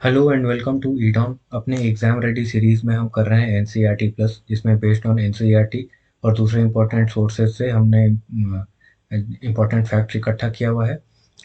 Hello and welcome to Edon. अपने exam ready series में हम कर रहे हैं एनसीईआरटी प्लस, जिसमें बेस्ड ऑन एनसीईआरटी और दूसरे इंपॉर्टेंट सोर्सेज से हमने इंपॉर्टेंट फैक्ट्स इकट्ठा किया हुआ है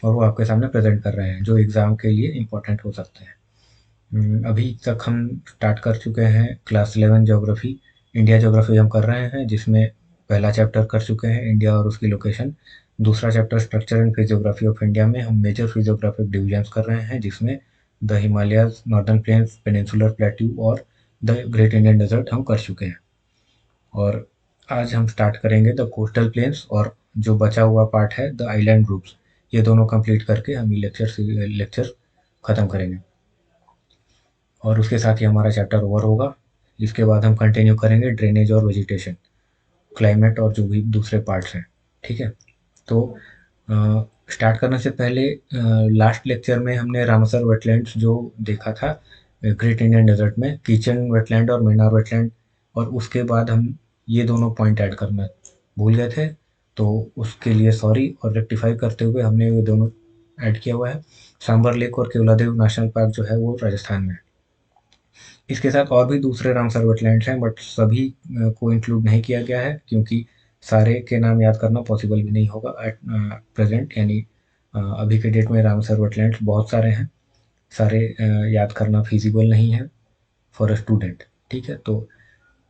और वो आपके सामने प्रेजेंट कर रहे हैं जो एग्ज़ाम के लिए इंपॉर्टेंट हो सकते हैं। अभी तक हम स्टार्ट कर चुके हैं क्लास 11 ज्योग्राफी। इंडिया ज्योग्राफी हम कर रहे हैं, जिसमें पहला चैप्टर कर चुके हैं इंडिया और उसकी लोकेशन। दूसरा chapter structure and physiography of India में हम मेजर फिजियोग्राफिक डिविजन्स कर रहे हैं, जिसमें the Himalayas, northern plains, peninsular plateau और द ग्रेट इंडियन डेजर्ट हम कर चुके हैं। और आज हम स्टार्ट करेंगे द कोस्टल प्लेन्स, और जो बचा हुआ पार्ट है द आइलैंड ग्रुप्स। ये दोनों कंप्लीट करके हम ये लेक्चर ख़त्म करेंगे और उसके साथ ही हमारा चैप्टर ओवर होगा। इसके बाद हम कंटिन्यू करेंगे ड्रेनेज और वेजिटेशन, क्लाइमेट और जो भी दूसरे पार्ट्स हैं। ठीक है, तो स्टार्ट करने से पहले लास्ट लेक्चर में हमने रामसर वेटलैंड्स जो देखा था ग्रेट इंडियन डेजर्ट में, किचन वेटलैंड और मेनार वेटलैंड, और उसके बाद हम ये दोनों पॉइंट ऐड करना भूल गए थे, तो उसके लिए सॉरी। और रेक्टिफाई करते हुए हमने ये दोनों ऐड किया हुआ है। सांबर लेक और केवलादेव नेशनल पार्क जो है वो राजस्थान में है। इसके साथ और भी दूसरे रामसर वेटलैंड्स हैं, बट सभी को इंक्लूड नहीं किया गया है, क्योंकि सारे के नाम याद करना पॉसिबल भी नहीं होगा एट प्रेजेंट। यानी अभी के डेट में रामसर वेटलैंड्स बहुत सारे हैं, सारे याद करना फिजिबल नहीं है फॉर अ स्टूडेंट। ठीक है, तो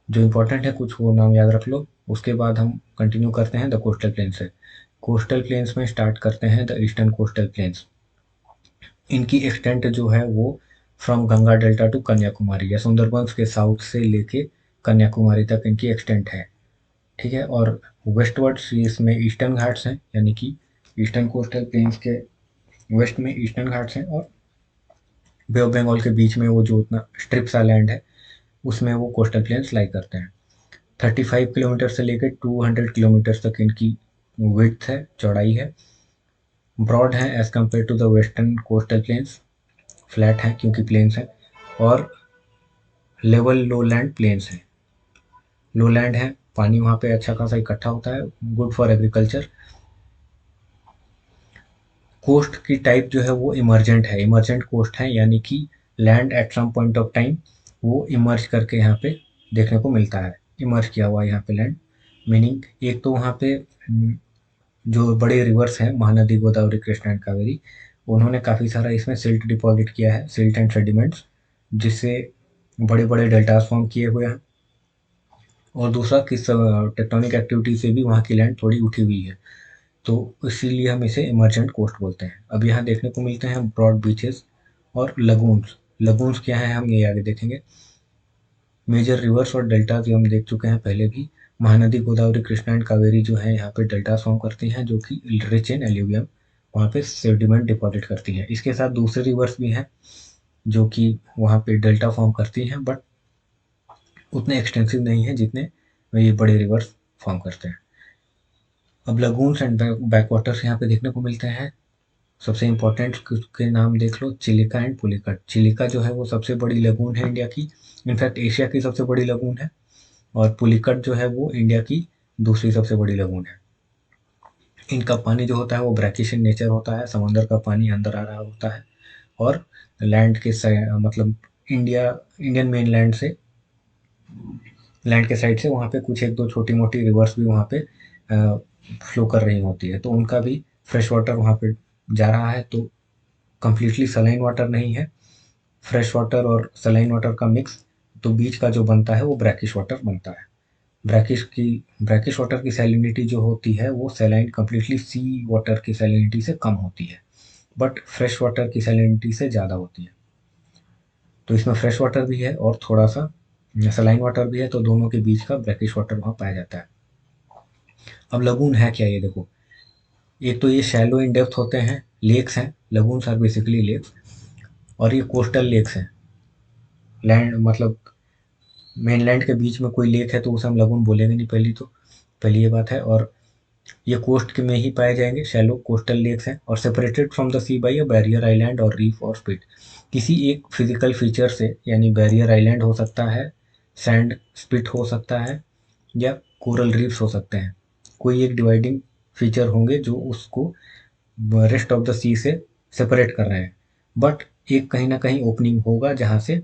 जो इम्पोर्टेंट है कुछ वो नाम याद रख लो। उसके बाद हम कंटिन्यू करते हैं द कोस्टल प्लेन से। कोस्टल प्लेन्स में स्टार्ट करते हैं द ईस्टर्न कोस्टल प्लेन्स। इनकी एक्सटेंट जो है वो from Ganga delta two Kanyakumari, या सुंदरबंस के साउथ से लेके कन्याकुमारी तक इनकी एक्सटेंट है। ठीक है, और वेस्टवर्ड्स इसमें ईस्टर्न घाट्स हैं, यानी कि ईस्टर्न कोस्टल प्लेन्स के वेस्ट में ईस्टर्न घाट्स हैं, और बे ऑफ बंगाल के बीच में वो जो उतना स्ट्रिप सा लैंड है उसमें वो कोस्टल प्लेन्स लाई करते हैं। 35 किलोमीटर से लेकर 200 किलोमीटर तक इनकी विड्थ है, चौड़ाई है। ब्रॉड है as compare to the western coastal plains, flat हैं क्योंकि प्लेन्स हैं। और लेवल लो लैंड प्लेन्स हैं। लो लैंड है, पानी वहाँ पे अच्छा खासा इकट्ठा होता है, गुड फॉर एग्रीकल्चर। कोस्ट की टाइप जो है वो इमर्जेंट है, इमर्जेंट कोस्ट है, यानी कि land at some point of time वो इमर्ज करके यहाँ पे देखने को मिलता है। इमर्ज किया हुआ है यहाँ पे लैंड, मीनिंग एक तो वहाँ पे जो बड़े रिवर्स हैं महानदी, गोदावरी, कृष्णा एंड कावेरी, उन्होंने काफ़ी सारा इसमें सिल्ट डिपॉजिट किया है, सिल्ट एंड सेडिमेंट्स, जिससे बड़े बड़े डेल्टास फॉर्म किए हुए हैं। और दूसरा किस टेक्टोनिक एक्टिविटी से भी वहाँ की लैंड थोड़ी उठी हुई है, तो इसीलिए हम इसे इमर्जेंट कोस्ट बोलते हैं। अब यहाँ देखने को मिलते हैं ब्रॉड बीचेस और लगून्स। लगून्स क्या है हम ये आगे देखेंगे। मेजर रिवर्स और डेल्टास ये हम देख चुके हैं पहले भी। महानदी, गोदावरी, कृष्णा एंड कावेरी जो है यहाँ पे डेल्टास फॉर्म करती हैं, जो कि रिच इन एल्यूवियम, वहाँ पे सेडिमेंट डिपॉजिट करती हैं। इसके साथ दूसरे रिवर्स भी हैं जो कि वहाँ पे डेल्टा फॉर्म करती हैं, बट उतने एक्सटेंसिव नहीं है जितने ये बड़े रिवर्स फॉर्म करते हैं। अब लगून्स एंड बैक वाटर्स यहाँ पे देखने को मिलते हैं। सबसे इम्पोर्टेंट के नाम देख लो, चिलिका एंड पुलिकट। चिलिका जो है वो सबसे बड़ी लगून है इंडिया की, इनफैक्ट एशिया की सबसे बड़ी लगून है। और पुलिकट जो है वो इंडिया की दूसरी सबसे बड़ी लगून है। इनका पानी जो होता है वो ब्रैकिश इन नेचर होता है, समंदर का पानी अंदर आ रहा होता है। और लैंड के मतलब इंडियन मेन लैंड के साइड से वहाँ पे कुछ एक दो छोटी मोटी रिवर्स भी वहाँ पे फ्लो कर रही होती है, तो उनका भी फ्रेश वाटर वहाँ पे जा रहा है। तो कम्प्लीटली सलाइन वाटर नहीं है, फ्रेश वाटर और सलाइन वाटर का मिक्स, तो बीच का जो बनता है वो ब्रैकिश वाटर बनता है। ब्रैकिश वाटर की सैलिनिटी जो होती है वो सैलाइन कम्प्लीटली सी वाटर की सैलिनिटी से कम होती है, बट फ्रेश वाटर की सैलिनिटी से ज़्यादा होती है। तो इसमें फ्रेश वाटर भी है और थोड़ा सा सलाइन वाटर भी है, तो दोनों के बीच का ब्रैकिश वाटर वहाँ पाया जाता है। अब लगून है क्या ये देखो। एक तो ये शैलो इन डेप्थ होते हैं, लेक्स हैं, लगून्स आर बेसिकली लेक्स। और ये कोस्टल लेक्स हैं, लैंड मतलब मेनलैंड के बीच में कोई लेक है तो उसे हम लगून बोलेंगे नहीं, पहली ये बात है। और ये कोस्ट के में ही पाए जाएंगे, शैलो कोस्टल लेक्स हैं, और separated from the sea by a barrier island और रीफ और स्पिट। किसी एक फिजिकल फीचर से, यानी बैरियर आइलैंड हो सकता है, सैंड स्पिट हो सकता है, या कोरल रीफ्स हो सकते हैं। कोई एक डिवाइडिंग फीचर होंगे जो उसको रेस्ट ऑफ द सी से सेपरेट कर रहे हैं। बट एक कहीं ना कहीं ओपनिंग होगा जहाँ से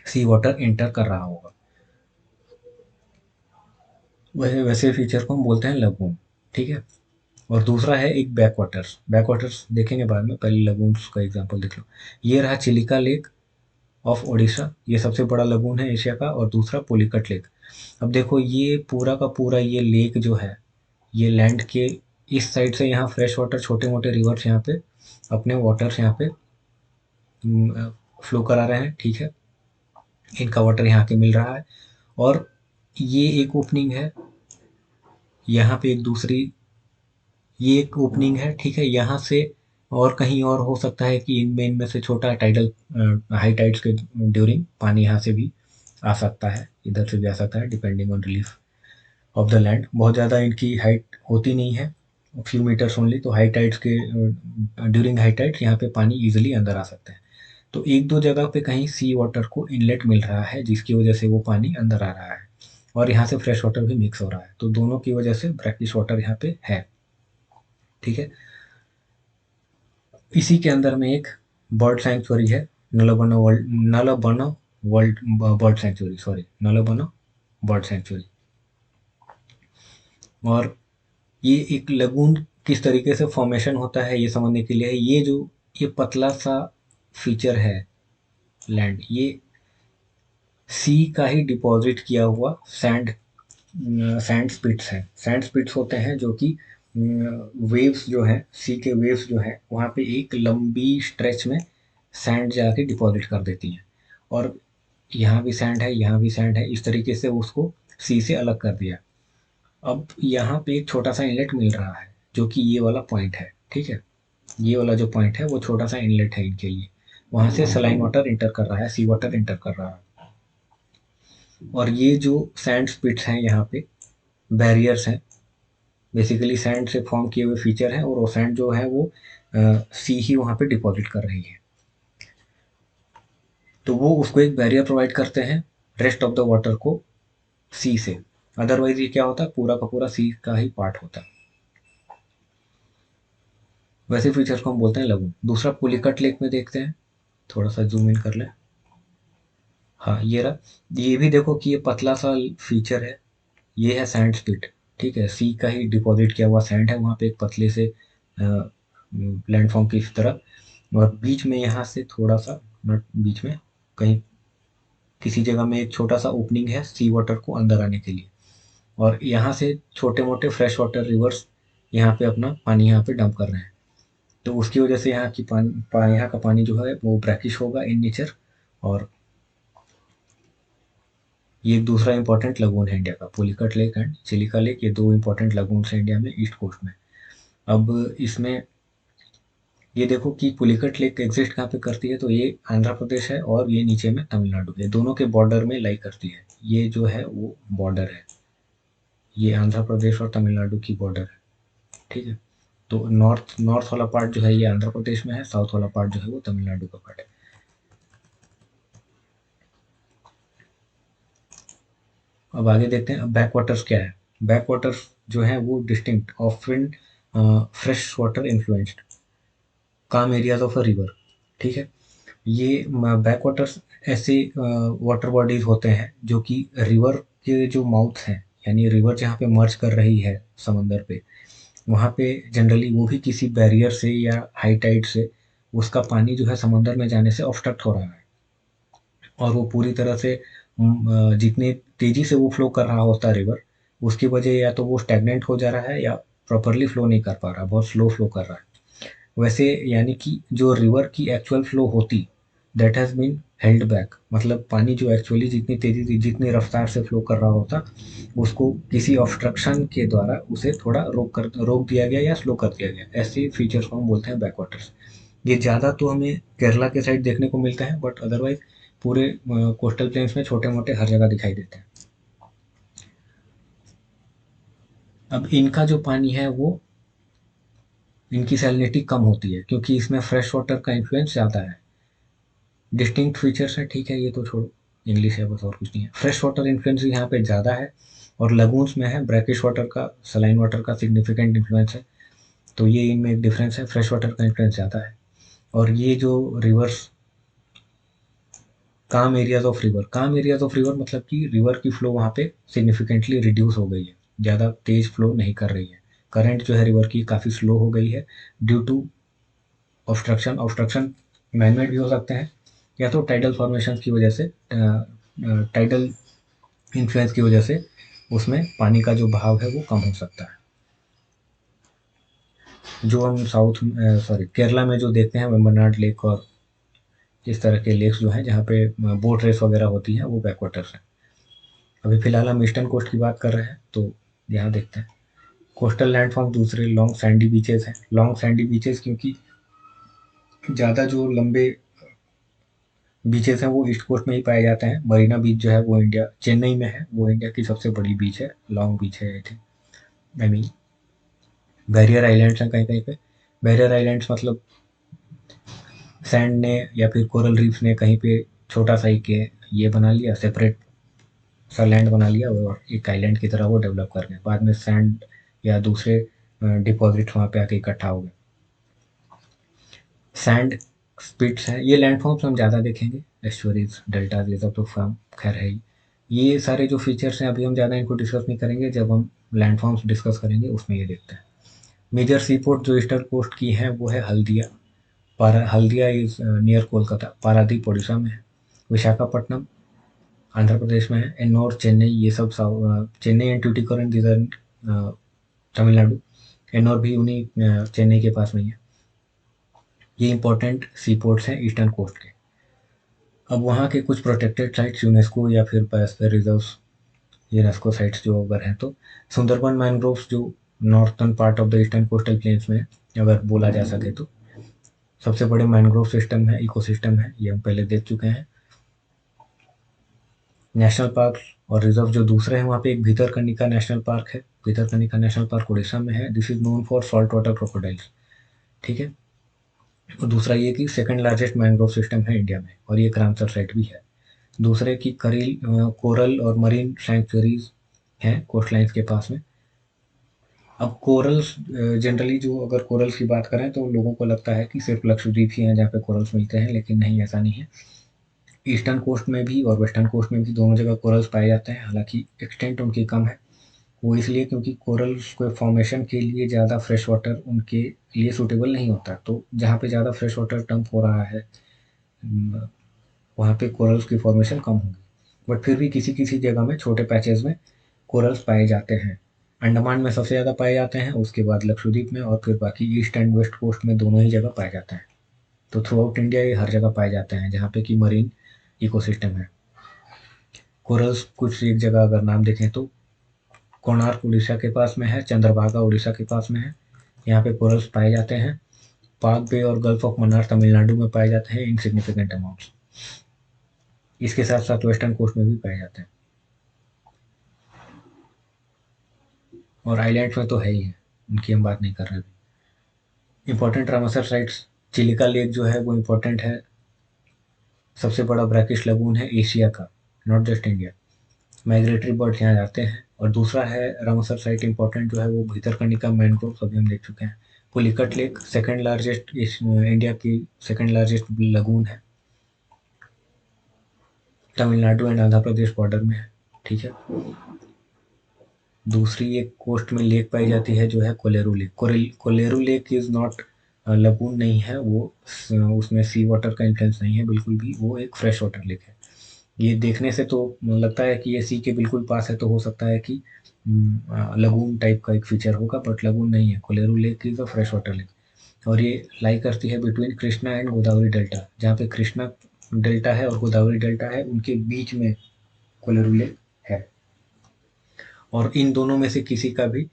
सी वाटर एंटर कर रहा होगा। वैसे वैसे फीचर को हम बोलते हैं लगून। ठीक है। और दूसरा है एक बैक वाटर्स। बैक वाटर्स देखेंगे बाद में, पहले लगून्स का एग्जांपल देख लो। ये रहा चिलिका लेक ऑफ ओडिशा, ये सबसे बड़ा लगून है एशिया का। और दूसरा पुलिकट लेक। अब देखो ये पूरा का पूरा ये लेक जो है, ये लैंड के इस साइड से यहाँ फ्रेश वाटर, छोटे मोटे रिवर्स यहाँ पे अपने वाटर्स यहाँ पे फ्लो करा रहे हैं। ठीक है। इनका वाटर यहाँ के मिल रहा है। और ये एक ओपनिंग है, यहाँ पे एक दूसरी, ये एक ओपनिंग है। ठीक है। यहाँ से और कहीं और हो सकता है कि इनमें से छोटा टाइडल, हाई टाइड्स के ड्यूरिंग पानी यहाँ से भी आ सकता है, इधर से भी आ सकता है, depending on relief of the land. बहुत ज़्यादा इनकी हाइट होती नहीं है, फ्यू मीटर्स ओनली। तो हाई टाइड्स के ड्यूरिंग हाई टाइड्स यहाँ पे पानी इजिली अंदर आ सकता है। तो एक दो जगह पे कहीं सी वाटर को इनलेट मिल रहा है, जिसकी वजह से वो पानी अंदर आ रहा है। और यहाँ से फ्रेश वाटर भी मिक्स हो रहा है, तो दोनों की वजह से ब्रैकिश वाटर यहाँ पे है। ठीक है। इसी के अंदर में एक बर्ड सैंक्चुरी है, Nalabana world bird sanctuary, sorry, Nalabana bird sanctuary. और ये एक लगून किस तरीके से फॉर्मेशन होता है ये समझने के लिए, ये पतला सा फीचर है लैंड, ये सी का ही डिपॉजिट किया हुआ सैंड स्पिट्स हैं। सैंड स्पिट्स होते हैं जो कि वेव्स जो है, सी के वेव्स जो है वहाँ पे एक लंबी स्ट्रेच में सैंड जाके डिपॉजिट कर देती हैं। और यहाँ भी सैंड है, यहाँ भी सैंड है, इस तरीके से उसको सी से अलग कर दिया। अब यहाँ पे एक छोटा सा इनलेट मिल रहा है, जो कि ये वाला पॉइंट है। ठीक है। ये वाला जो पॉइंट है वो छोटा सा इनलेट है इनके लिए। वहाँ से सलाइन वाटर इंटर कर रहा है, सी वाटर इंटर कर रहा है। और ये जो सैंड स्पिट्स हैं यहाँ पे बैरियर्स हैं, बेसिकली सैंड से फॉर्म किए हुए फीचर हैं। और वो सैंड जो है वो सी ही वहाँ पे डिपॉजिट कर रही है, तो वो उसको एक बैरियर प्रोवाइड करते हैं रेस्ट ऑफ द वाटर को सी से। अदरवाइज ये क्या होता है, पूरा का पूरा सी का ही पार्ट होता है। वैसे फीचर्स को हम बोलते हैं लगून। दूसरा पुलिकट लेक में देखते हैं, थोड़ा सा जूम इन कर लें। हाँ, ये रहा। ये भी देखो कि ये पतला सा फीचर है, ये है सैंड स्पिट। ठीक है। सी का ही डिपॉजिट किया हुआ सैंड है वहाँ पे एक पतले से प्लेटफॉर्म की तरह। और बीच में यहाँ से थोड़ा सा, नॉट बीच में, कहीं किसी जगह में एक छोटा सा ओपनिंग है सी वाटर को अंदर आने के लिए। और यहाँ से छोटे मोटे फ्रेश वाटर रिवर्स यहाँ पे अपना पानी यहाँ पे डंप कर रहे हैं। तो उसकी वजह से यहाँ की यहाँ का पानी जो है वो ब्रैकिश होगा इन नेचर। और ये एक दूसरा इंपॉर्टेंट लगून है इंडिया का, Pulicat lake and Chilika lake. ये दो इंपॉर्टेंट लगून है इंडिया में, ईस्ट कोस्ट में। अब इसमें ये देखो कि पुलिकट लेक एग्जिस्ट कहाँ पे करती है, तो ये आंध्र प्रदेश है और ये नीचे में तमिलनाडु है, दोनों के बॉर्डर में लाई करती है। ये जो है वो बॉर्डर है, ये आंध्र प्रदेश और तमिलनाडु की बॉर्डर है। ठीक है। तो नॉर्थ नॉर्थ वाला पार्ट जो है ये आंध्र प्रदेश में है, साउथ वाला पार्ट जो है वो तमिलनाडु का पार्ट है। अब आगे देखते हैं, अब बैक वाटर्स क्या है। बैक वाटर्स जो है वो distinct often fresh water influenced काम एरियाज ऑफ अ रिवर। ठीक है। ये बैक वाटर्स ऐसे वाटर बॉडीज होते हैं जो कि रिवर के जो माउथ हैं, यानी रिवर जहाँ पे मर्ज कर रही है समंदर पे, वहाँ पे जनरली वो भी किसी बैरियर से या हाई टाइड से उसका पानी जो है समंदर में जाने से ऑब्स्ट्रक्ट हो रहा है। और वो पूरी तरह से जितनी तेजी से वो फ्लो कर रहा होता है रिवर, उसकी वजह या तो वो स्टैग्नेंट हो जा रहा है या प्रॉपरली फ्लो नहीं कर पा रहा, बहुत स्लो फ्लो कर रहा है। वैसे यानी कि जो रिवर की एक्चुअल फ्लो होती, that has been held back. मतलब पानी जो एक्चुअली जितनी तेजी से, जितनी रफ्तार से फ्लो कर रहा होता, उसको किसी ऑब्स्ट्रक्शन के द्वारा उसे थोड़ा रोक दिया गया या स्लो कर दिया गया। ऐसे फीचर्स को हम बोलते हैं बैक वाटर्स। ये ज़्यादा तो हमें केरला के साइड देखने को मिलता है, बट अदरवाइज पूरे कोस्टल प्लेन्स में छोटे मोटे हर जगह दिखाई देते हैं। अब इनका जो पानी है वो, इनकी सैलिनिटी कम होती है क्योंकि इसमें फ्रेश वाटर का इन्फ्लुएंस ज़्यादा है। डिस्टिंक्ट फीचर्स है, ठीक है, ये तो छोड़ो, इंग्लिश है बस, और कुछ नहीं है। फ्रेश वाटर इन्फ्लुएंस यहाँ पे ज़्यादा है। और लगून्स में है ब्रैकिश वाटर का, सलाइन वाटर का सिग्निफिकेंट इन्फ्लुएंस है। तो ये इनमें एक डिफरेंस है, फ्रेश वाटर का इन्फ्लुएंस ज़्यादा है। और ये जो रिवर्स काम एरियाज ऑफ रिवर, काम एरियाज ऑफ रिवर मतलब कि रिवर की फ्लो वहाँ पे सिग्निफिकेंटली रिड्यूस हो गई है, ज़्यादा तेज फ्लो नहीं कर रही है। करंट जो है रिवर की काफ़ी स्लो हो गई है due to obstruction. Obstruction manmade भी हो सकते हैं या तो टाइडल फॉर्मेशन की वजह से, टाइडल इन्फ्लुएंस की वजह से उसमें पानी का जो बहाव है वो कम हो सकता है। जो हम साउथ सॉरी केरला में जो देखते हैं वेम्बनाड लेक और इस तरह के लेक्स जो हैं जहाँ पे बोट रेस वगैरह होती है वो बैकवाटर्स हैं। अभी फिलहाल हम ईस्टर्न कोस्ट की बात कर रहे हैं तो यहाँ देखते हैं कोस्टल लैंडफॉर्म दूसरे लॉन्ग सैंडी बीचेस हैं। लॉन्ग सैंडी बीचेस क्योंकि ज़्यादा जो लंबे बीचेस हैं वो ईस्ट कोस्ट में ही पाए जाते हैं। मरीना बीच जो है वो इंडिया चेन्नई में है, वो इंडिया की सबसे बड़ी बीच है, लॉन्ग बीच है I think. I mean barrier islands हैं कहीं कहीं पे। बैरियर आइलैंड्स मतलब सैंड ने या फिर कोरल रीफ्स ने कहीं पे छोटा सा ही के ये बना लिया, सेपरेट सा लैंड बना लिया और एक आइलैंड की तरह वो डेवलप कर गए। बाद में सैंड या दूसरे डिपॉजिट वहाँ पे आके इकट्ठा हो गए। सैंड स्पिट्स हैं, ये लैंडफॉर्म्स हम ज़्यादा देखेंगे, एस्चुअरीज डेल्टाज ये सब तो फॉर्म खैर है ही। ये सारे जो फीचर्स हैं अभी हम ज़्यादा इनको डिस्कस नहीं करेंगे, जब हम लैंडफॉर्म्स डिस्कस करेंगे उसमें ये देखते हैं। मेजर सी पोर्ट जो ईस्टर्न कोस्ट की हैं वो है हल्दिया। हल्दिया इज नियर कोलकाता, पारादीप उड़ीसा में है, विशाखापट्टनम आंध्र प्रदेश में है, एन्नौर चेन्नई ये सब Chennai and Tuticorin these are Tamil Nadu. Ennore भी उन्हीं चेन्नई के पास में ही है। ये इंपॉर्टेंट सी पोर्ट्स हैं ईस्टर्न कोस्ट के। अब वहाँ के कुछ प्रोटेक्टेड साइट्स यूनेस्को या फिर बायोस्फीयर रिजर्व्स, यूनेस्को साइट्स जो अगर हैं तो सुंदरबन मैनग्रोव्स जो northern part of the eastern coastal planes में है, अगर बोला जा सके तो सबसे बड़े मैनग्रोव सिस्टम है, इकोसिस्टम है, ये हम पहले देख चुके हैं। नेशनल पार्क और रिजर्व जो दूसरे हैं वहाँ पे एक भीतरकनिका नेशनल पार्क है। भीतरकनिका नेशनल पार्क उड़ीसा में है। This is known for salt water crocodiles, ठीक है। और दूसरा ये कि सेकंड लार्जेस्ट मैंग्रोव सिस्टम है इंडिया में और ये रामसर साइट भी है। दूसरे की करील कोरल और मरीन सैंक्चुरीज हैं कोस्ट लाइन्स के पास में। अब कोरल्स जनरली जो अगर कोरल्स की बात करें तो लोगों को लगता है कि सिर्फ लक्षद्वीप ही हैं जहाँ पे कोरल्स मिलते हैं, लेकिन नहीं, ऐसा नहीं है। ईस्टर्न कोस्ट में भी और वेस्टर्न कोस्ट में भी दोनों जगह कोरल्स पाए जाते हैं, हालांकि एक्सटेंट उनकी कम है। वो इसलिए क्योंकि कोरल्स को फॉर्मेशन के लिए ज़्यादा फ्रेश वाटर उनके लिए सूटेबल नहीं होता, तो जहाँ पे ज़्यादा फ्रेश वाटर डंप हो रहा है वहाँ पे कोरल्स की फॉर्मेशन कम होगी। बट फिर भी किसी किसी जगह में छोटे पैचेस में कोरल्स पाए जाते हैं। अंडमान में सबसे ज़्यादा पाए जाते हैं, उसके बाद लक्षद्वीप में और फिर बाकी ईस्ट एंड वेस्ट कोस्ट में दोनों ही जगह पाए जाते हैं। तो थ्रू आउट इंडिया ये हर जगह पाए जाते हैं जहाँ पे कि मरीन इकोसिस्टम है। कोरल्स कुछ एक जगह अगर नाम देखें तो कोणार्क उड़ीसा के पास में है, चंद्रभागा उड़ीसा के पास में है, यहाँ पे कोरल्स पाए जाते हैं। पाक बे और गल्फ ऑफ मन्नार तमिलनाडु में पाए जाते हैं इनसिग्निफिकेंट अमाउंट्स। इसके साथ साथ वेस्टर्न कोस्ट में भी पाए जाते हैं और आइलैंड्स में तो है ही है, उनकी हम बात नहीं कर रहे अभी। Important Ramsar sites, Chilika lake जो है वो इम्पोर्टेंट है, सबसे बड़ा ब्रैकिश लगून है एशिया का, not just India. Migratory birds यहाँ जाते हैं। और दूसरा है रामसर साइट इंपॉर्टेंट जो है वो भीतरकनिका मैनग्रोव, अभी हम देख चुके हैं। Pulicat lake second largest India की सेकंड लार्जेस्ट लगून है, तमिलनाडु एंड आंध्र प्रदेश बॉर्डर में है, ठीक है। दूसरी एक कोस्ट में लेक पाई जाती है जो है Kolleru lake. Kolleru lake is not lagoon नहीं है वो, उसमें सी वाटर का इन्फ्लुएंस नहीं है बिल्कुल भी, वो एक फ्रेश वाटर लेक है। ये देखने से तो लगता है कि ये सी के बिल्कुल पास है, तो हो सकता है कि लगून टाइप का एक फीचर होगा, बट लगून नहीं है। Kolleru lake is a fresh water lake और ये लाई करती है between Krishna and Godavari delta. जहाँ पे कृष्णा डेल्टा है और गोदावरी डेल्टा है उनके बीच में कोलेरू लेक है। और इन दोनों में से किसी का भी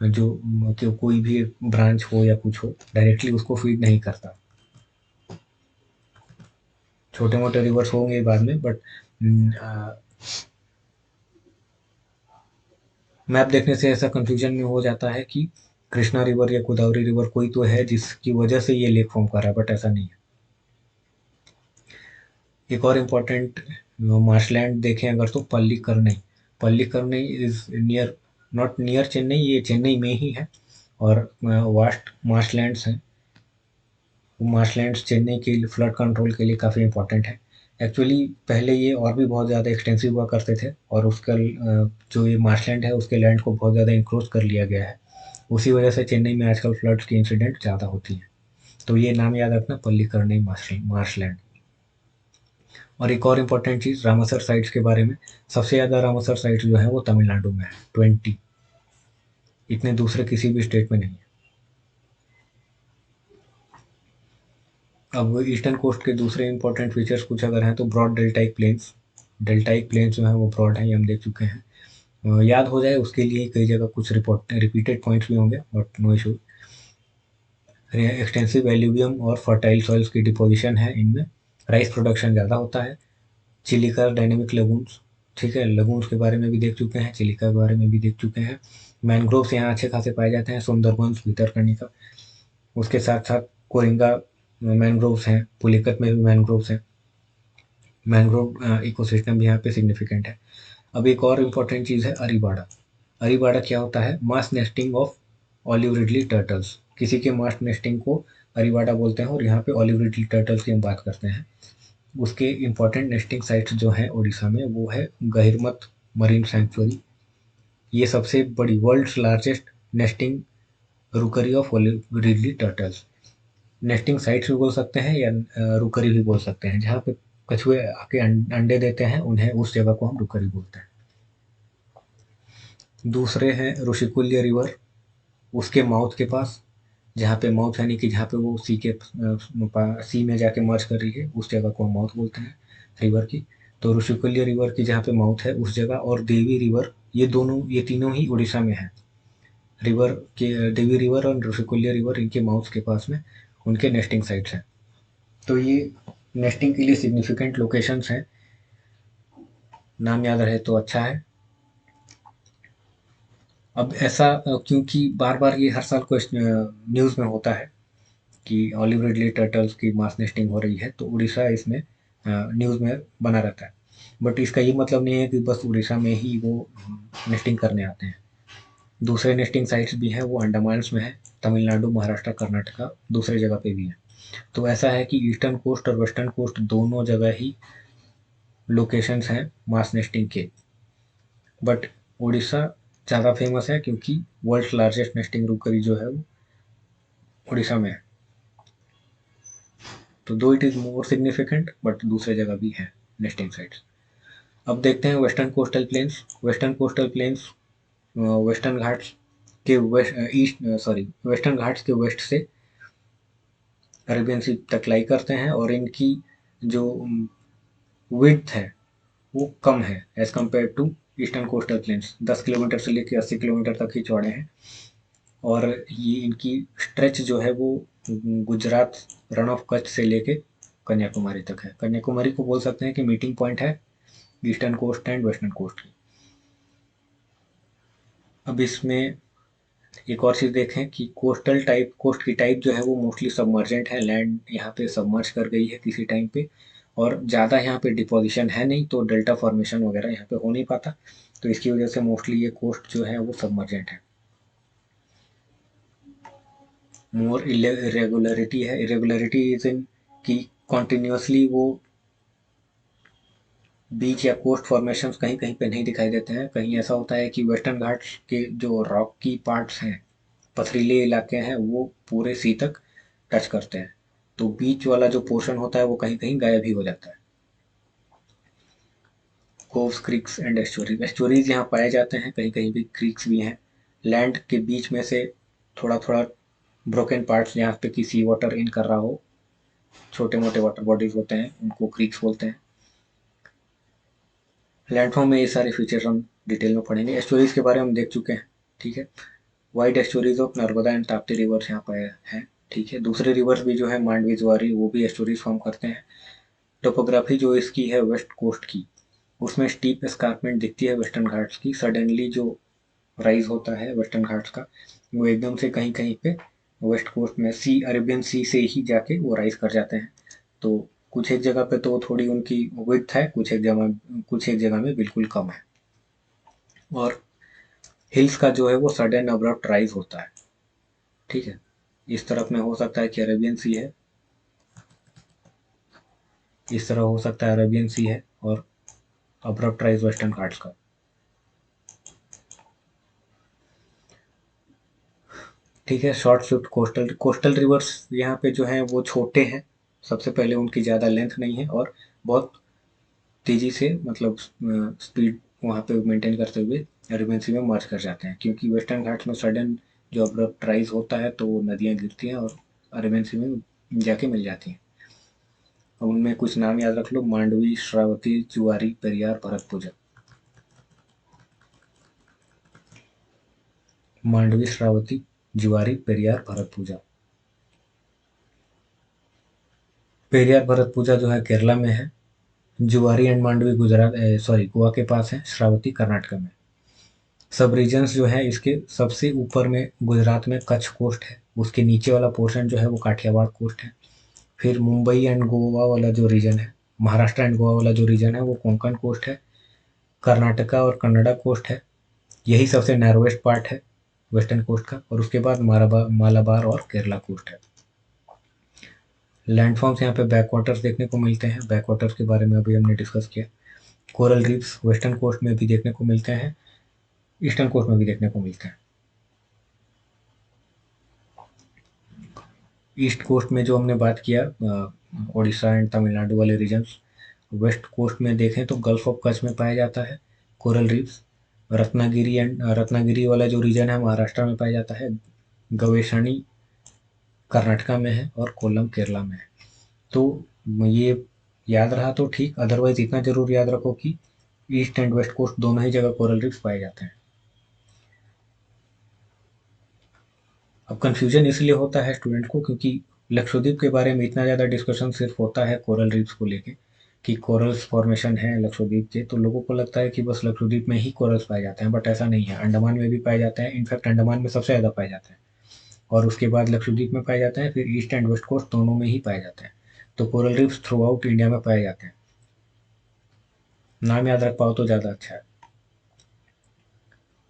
जो कोई भी ब्रांच हो या कुछ हो डायरेक्टली उसको फीड नहीं करता। छोटे मोटे रिवर्स होंगे बाद में, बट मैप देखने से ऐसा कंफ्यूजन में हो जाता है कि कृष्णा रिवर या गोदावरी रिवर कोई तो है जिसकी वजह से ये लेक फॉर्म कर रहा है, बट ऐसा नहीं है। एक और इम्पोर्टेंट मार्शलैंड देखें अगर तो Pallikaranai. Pallikaranai is near, not near Chennai, ये चेन्नई में ही है और वास्ट मार्शलैंड्स हैं। मार्शलैंड्स चेन्नई के फ्लड कंट्रोल के लिए काफ़ी इंपॉर्टेंट है। एक्चुअली पहले ये और भी बहुत ज़्यादा एक्सटेंसिव हुआ करते थे, और उसका जो ये मार्शलैंड है उसके लैंड को बहुत ज़्यादा इंक्रोच कर लिया गया है। उसी वजह से चेन्नई में आजकल फ्लड्स की इंसिडेंट ज़्यादा होती है। तो ये नाम याद रखना, पल्लीकरनई मार्शलैंड। और एक और इम्पोर्टेंट चीज़ रामासर साइट्स के बारे में, सबसे ज़्यादा रामासर साइट्स जो है वो तमिलनाडु में है, 20। इतने दूसरे किसी भी स्टेट में नहीं है। अब ईस्टर्न कोस्ट के दूसरे इंपॉर्टेंट फीचर्स कुछ अगर हैं तो broad deltaic plains. Deltaic plains जो है वो ब्रॉड हैं, ये हम देख चुके हैं। याद हो जाए उसके लिए कई जगह कुछ रिपीटेड पॉइंट्स भी होंगे, but no issue. Extensive alluvium और फर्टाइल सॉइल्स की डिपोजिशन है इनमें। राइस प्रोडक्शन ज़्यादा होता है। चिलिका डायनेमिक लगून्स, ठीक है, लगून्स के बारे में भी देख चुके हैं, चिलिका के बारे में भी देख चुके हैं। मैनग्रोव्स यहाँ अच्छे खासे पाए जाते हैं, सुंदरबंस, भितरकनिका। उसके साथ साथ कोरिंगा मैनग्रोव्स हैं, पुलिकत में भी मैनग्रोव्स हैं। मैनग्रोव इकोसिस्टम भी यहाँ पे सिग्निफिकेंट है। अब एक और इम्पॉर्टेंट चीज़ है अरीबाड़ा। अरीबाड़ा क्या होता है? Mass nesting of olive ridley turtles. किसी के मास नेस्टिंग को अरीबाड़ा बोलते हैं, और यहाँ पे ऑलिव रिडली टर्टल्स की हम बात करते हैं। उसके इम्पॉर्टेंट नेस्टिंग साइट्स जो हैं उड़ीसा में, वो है गहिरमथ मरीन सेंचुरी। ये सबसे बड़ी world's largest nesting rookery of olive ridley turtles. Nesting sites भी बोल सकते हैं, या रुकरी भी बोल सकते हैं। जहाँ पे कछुए आके अंडे देते हैं, उन्हें उस जगह को हम रुकरी बोलते हैं। दूसरे हैं ऋषिकुल्य रिवर, उसके माउथ के पास, जहाँ पे माउथ यानी कि जहाँ पे वो सी में जाके मर्ज कर रही है, उस जगह को हम माउथ बोलते हैं रिवर की। तो ऋषिकुल्य रिवर की जहाँ पे माउथ है उस जगह, और देवी रिवर, ये तीनों ही उड़ीसा में है। रिवर के देवी रिवर और ऋषिकुल्य रिवर, इनके माउथ के पास में उनके नेस्टिंग साइट्स हैं। तो ये नेस्टिंग के लिए सिग्निफिकेंट लोकेशंस हैं, नाम याद रहे तो अच्छा है। अब ऐसा क्योंकि बार बार ये हर साल को न्यूज़ में होता है कि ऑलिव रिडले टर्टल्स की मास नेस्टिंग हो रही है, तो उड़ीसा इसमें न्यूज़ में बना रहता है। बट इसका ये मतलब नहीं है कि बस उड़ीसा में ही वो नेस्टिंग करने आते हैं। दूसरे नेस्टिंग साइट्स भी हैं, वो अंडमान्स में है, तमिलनाडु, महाराष्ट्र, कर्नाटका, दूसरे जगह पे भी है। तो ऐसा है कि ईस्टर्न कोस्ट और वेस्टर्न कोस्ट दोनों जगह ही लोकेशंस हैं मास नेस्टिंग के। बट उड़ीसा ज़्यादा फेमस है क्योंकि वर्ल्ड लार्जेस्ट नेस्टिंग रूकरी जो है वो उड़ीसा में है। तो दो it is more significant, but दूसरे जगह भी है नेस्टिंग साइट्स। अब देखते हैं western coastal planes. Western coastal planes western Ghats के वेस्टर्न घाट्स के वेस्ट से अरेबियन सी तक लाई करते हैं, और इनकी जो विड्थ है वो कम है as compare to eastern coastal plains. 10 kilometre से लेकर 80 किलोमीटर तक ही चौड़े हैं। और ये इनकी स्ट्रेच जो है वो गुजरात, रण ऑफ कच्छ से लेके कन्याकुमारी तक है। कन्याकुमारी को बोल सकते हैं कि मीटिंग पॉइंट है eastern coast and western coast की। अब इसमें एक और चीज़ देखें कि कोस्ट की टाइप जो है वो मोस्टली सबमर्जेंट है। लैंड यहाँ पे सबमर्ज कर गई है किसी टाइम पे, और ज़्यादा यहाँ पे डिपोजिशन है नहीं, तो डेल्टा फॉर्मेशन वगैरह यहाँ पे हो नहीं पाता। तो इसकी वजह से मोस्टली ये कोस्ट जो है वो सबमर्जेंट है। मोर इरेगुलरिटी है। इरेगुलरिटी इज इन कि कॉन्टिन्यूसली वो बीच या कोस्ट फॉर्मेशंस कहीं कहीं पे नहीं दिखाई देते हैं। कहीं ऐसा होता है कि वेस्टर्न घाट्स के जो रॉक की पार्ट्स हैं, पथरीले इलाके हैं, वो पूरे सी तक टच करते हैं। तो बीच वाला जो पोर्शन होता है वो कहीं कहीं गायब ही हो जाता है। कोव्स, क्रीक्स एंड एस्चुरीज, एस्चुरीज यहाँ पाए जाते हैं, कहीं कहीं भी क्रीक्स भी हैं। लैंड के बीच में से थोड़ा थोड़ा ब्रोकन पार्ट्स जहाँ पे कि सी वाटर इन कर रहा हो, छोटे मोटे वाटर बॉडीज होते हैं, उनको क्रीक्स बोलते हैं। लैंडफॉर्म में ये सारे फीचर्स हम डिटेल में पढ़ेंगे। एस्टोरीज के बारे में हम देख चुके हैं, ठीक है। Wide estuaries of Narmada and Tapti rivers यहाँ पर हैं, ठीक है। दूसरे रिवर्स भी जो है मांडवी, ज्वारी, वो भी एस्टोरीज फॉर्म करते हैं। टोपोग्राफी जो इसकी है वेस्ट कोस्ट की, उसमें स्टीप एस्कार्पमेंट दिखती है वेस्टर्न घाट्स की। सडनली जो राइज होता है वेस्टर्न घाट्स का, वो एकदम से कहीं कहीं पे वेस्ट कोस्ट में अरेबियन सी से ही जाके वो राइज कर जाते हैं। तो कुछ एक जगह पे तो थोड़ी उनकी विड्थ है, कुछ एक जगह में बिल्कुल कम है। और हिल्स का जो है वो सडन अब्रप्ट राइज होता है, ठीक है। इस तरफ में हो सकता है कि अरेबियन सी है, इस तरह हो सकता है अरेबियन सी है और अब्रप्ट राइज वेस्टर्न घाट्स का। ठीक है, short Swift coastal coastal reverse यहाँ पे जो है वो छोटे हैं। सबसे पहले उनकी ज़्यादा लेंथ नहीं है और बहुत तेज़ी से मतलब स्पीड वहाँ पे मेंटेन करते हुए अरेबियन सी में मर्ज कर जाते हैं, क्योंकि वेस्टर्न घाट्स में सडन जो अब्रप्ट राइज होता है तो वो नदियाँ गिरती हैं और अरेबियन सी में जाके मिल जाती हैं। अब उनमें कुछ नाम याद रख लो: मांडवी, श्रावती, जुआरी, पेरियार, भरतपुजा। मांडवी, श्रावती, जुआरी, पेरियार, भरतपुजा। पेरियार भरतपुजा जो है केरला में है। जुआरी एंड मांडवी गुजरात, सॉरी, गोवा के पास है। श्रावती कर्नाटक में। सब रीजन्स जो है इसके सबसे ऊपर में गुजरात में कच्छ कोस्ट है, उसके नीचे वाला पोर्शन जो है वो काठियावाड़ कोस्ट है। फिर मुंबई एंड गोवा वाला जो रीजन है, महाराष्ट्र एंड गोवा वाला जो रीजन है वो कोंकण कोस्ट है। कर्नाटका और कन्नड़ा कोस्ट है, यही सबसे नैरोवेस्ट पार्ट है वेस्टर्न कोस्ट का। और उसके बाद मालाबार और केरला कोस्ट है। लैंडफॉर्म्स यहाँ पे बैक वाटर्स देखने को मिलते हैं, बैक वाटर्स के बारे में अभी हमने डिस्कस किया। कोरल रीफ्स वेस्टर्न कोस्ट में भी देखने को मिलते हैं, ईस्टर्न कोस्ट में भी देखने को मिलते हैं। ईस्ट कोस्ट में जो हमने बात किया, उड़ीसा एंड तमिलनाडु वाले रीजन्स। वेस्ट कोस्ट में देखें तो गल्फ ऑफ कच्छ में पाया जाता है कोरल रीफ्स। रत्नागिरी वाला जो रीजन है महाराष्ट्र में पाया जाता है। गवेषणी कर्नाटका में है और कोल्लम केरला में है। तो ये याद रहा तो ठीक, अदरवाइज इतना जरूर याद रखो कि ईस्ट एंड वेस्ट कोस्ट दोनों ही जगह कोरल रीफ्स पाए जाते हैं। अब कन्फ्यूजन इसलिए होता है स्टूडेंट को क्योंकि लक्षद्वीप के बारे में इतना ज़्यादा डिस्कशन सिर्फ होता है कोरल रीफ्स को लेके कि कोरल्स फॉर्मेशन है लक्षद्वीप के, तो लोगों को लगता है कि बस लक्षद्वीप में ही कोरल्स पाए जाते हैं, बट ऐसा नहीं है। अंडमान में भी पाए जाते हैं, इनफैक्ट अंडमान में सबसे ज़्यादा पाए जाते हैं, और उसके बाद लक्षद्वीप में पाए जाते हैं, फिर ईस्ट एंड वेस्ट कोस्ट दोनों में ही पाए जाते हैं। तो coral reefs through out India में पाए जाते हैं। नाम याद रख पाओ तो ज़्यादा अच्छा है।